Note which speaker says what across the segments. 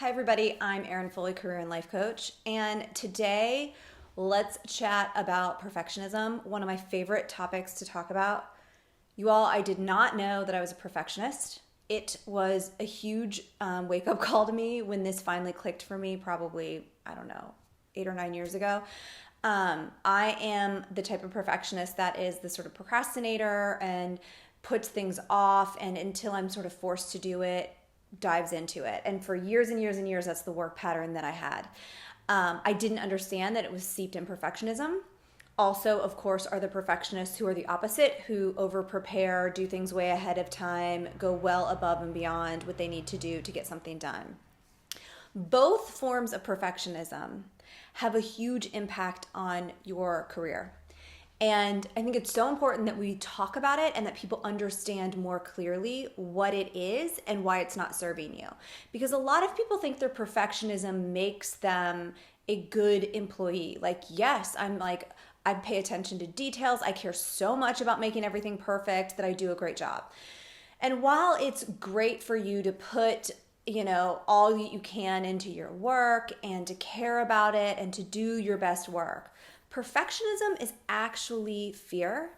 Speaker 1: Hi everybody, I'm Erin Foley, career and life coach, and today let's chat about perfectionism, one of my favorite topics to talk about. You all, I did not know that I was a perfectionist. It was a huge wake-up call to me when this finally clicked for me, probably, 8 or 9 years ago. I am the type of perfectionist that is the sort of procrastinator and puts things off, and until I'm sort of forced to do it, dives into it. And for years and years and years, that's the work pattern that I had. I didn't understand that it was steeped in perfectionism. Also, of course, are the perfectionists who are the opposite, who over prepare, do things way ahead of time, go well above and beyond what they need to do to get something done. Both forms of perfectionism have a huge impact on your career. And I think it's so important that we talk about it and that people understand more clearly what it is and why it's not serving you. Because a lot of people think their perfectionism makes them a good employee. Like, yes, I pay attention to details. I care so much about making everything perfect that I do a great job. And while it's great for you to put all that you can into your work and to care about it and to do your best work, perfectionism is actually fear.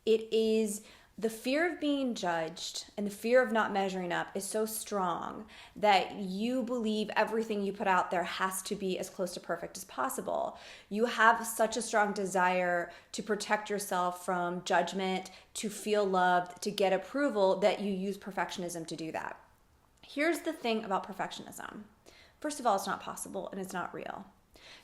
Speaker 1: It is the fear of being judged, and the fear of not measuring up is so strong that you believe everything you put out there has to be as close to perfect as possible. You have such a strong desire to protect yourself from judgment, to feel loved, to get approval, that you use perfectionism to do that. Here's the thing about perfectionism. First of all, it's not possible and it's not real.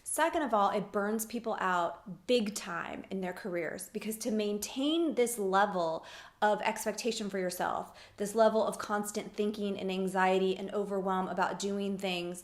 Speaker 1: Second of all, it burns people out big time in their careers, because to maintain this level of expectation for yourself, this level of constant thinking and anxiety and overwhelm about doing things,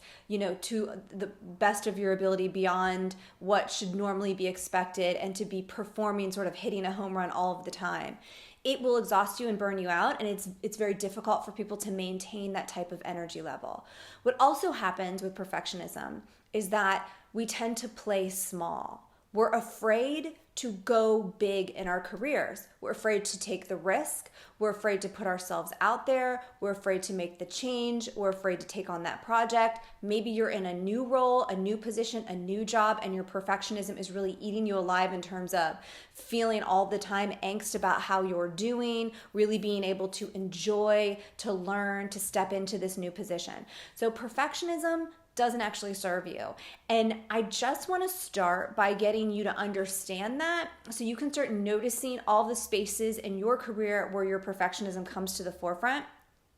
Speaker 1: to the best of your ability beyond what should normally be expected, and to be performing, sort of hitting a home run all of the time, it will exhaust you and burn you out, and it's very difficult for people to maintain that type of energy level. What also happens with perfectionism is that we tend to play small. We're afraid to go big in our careers. We're afraid to take the risk. We're afraid to put ourselves out there. We're afraid to make the change. We're afraid to take on that project. Maybe you're in a new role, a new position, a new job, and your perfectionism is really eating you alive in terms of feeling all the time angst about how you're doing, really being able to enjoy, to learn, to step into this new position. So perfectionism doesn't actually serve you. And I just want to start by getting you to understand that, so you can start noticing all the spaces in your career where your perfectionism comes to the forefront.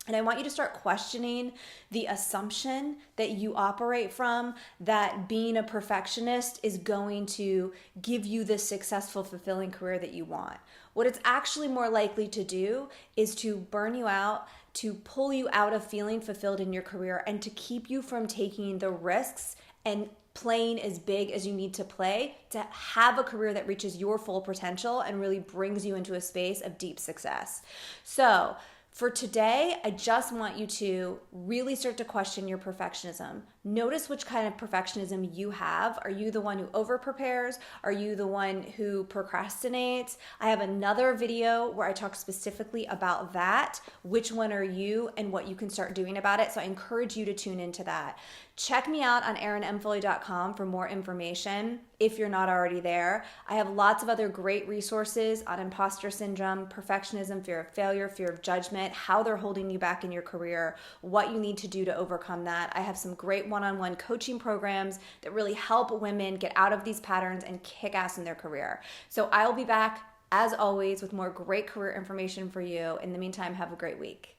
Speaker 1: And I want you to start questioning the assumption that you operate from, that being a perfectionist is going to give you the successful, fulfilling career that you want. What it's actually more likely to do is to burn you out, to pull you out of feeling fulfilled in your career, and to keep you from taking the risks and playing as big as you need to play to have a career that reaches your full potential and really brings you into a space of deep success. So for today, I just want you to really start to question your perfectionism. Notice which kind of perfectionism you have. Are you the one who over prepares? Are you the one who procrastinates? I have another video where I talk specifically about that. Which one are you and what you can start doing about it? So I encourage you to tune into that. Check me out on erinmfoley.com for more information if you're not already there. I have lots of other great resources on imposter syndrome, perfectionism, fear of failure, fear of judgment, how they're holding you back in your career, what you need to do to overcome that. I have some great one-on-one coaching programs that really help women get out of these patterns and kick ass in their career. So I'll be back, as always, with more great career information for you. In the meantime, have a great week.